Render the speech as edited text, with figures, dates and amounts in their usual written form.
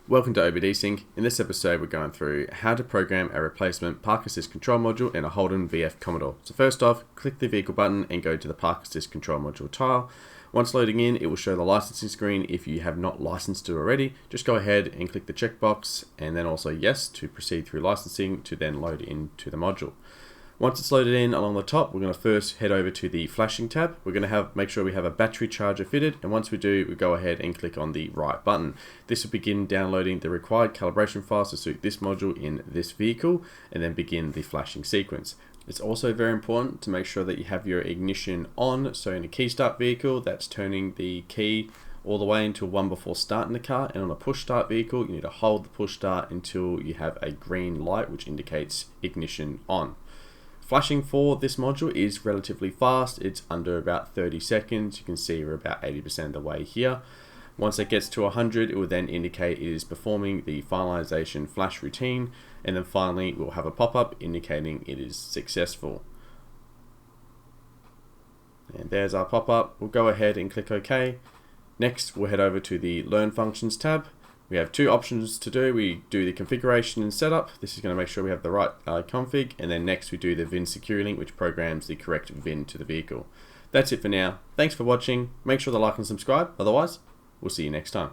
Welcome to OBD Sync. In this episode we're going through how to program a replacement park assist control module in a Holden VF Commodore. So first off, click the vehicle button and go to the park assist control module tile. Once loading in, it will show the licensing screen. If you have not licensed it already, just go ahead and click the checkbox and then also yes to proceed through licensing to then load into the module. Once it's loaded in along the top, we're going to first head over to the flashing tab. We're going to make sure we have a battery charger fitted, and once we do, we go ahead and click on the right button. This will begin downloading the required calibration files to suit this module in this vehicle, and then begin the flashing sequence. It's also very important to make sure that you have your ignition on. So in a key start vehicle, that's turning the key all the way until one before starting the car, and on a push start vehicle, you need to hold the push start until you have a green light, which indicates ignition on. Flashing for this module is relatively fast. It's under about 30 seconds. You can see we're about 80% of the way here. Once it gets to 100, it will then indicate it is performing the finalization flash routine, and then finally we'll have a pop-up indicating it is successful. And there's our pop-up. We'll go ahead and click OK. Next, we'll head over to the Learn Functions tab. We have two options to do. We do the configuration and setup. This is going to make sure we have the right config, and then next we do the VIN security link, which programs the correct VIN to the vehicle. That's it for now. Thanks for watching. Make sure to like and subscribe. Otherwise, we'll see you next time.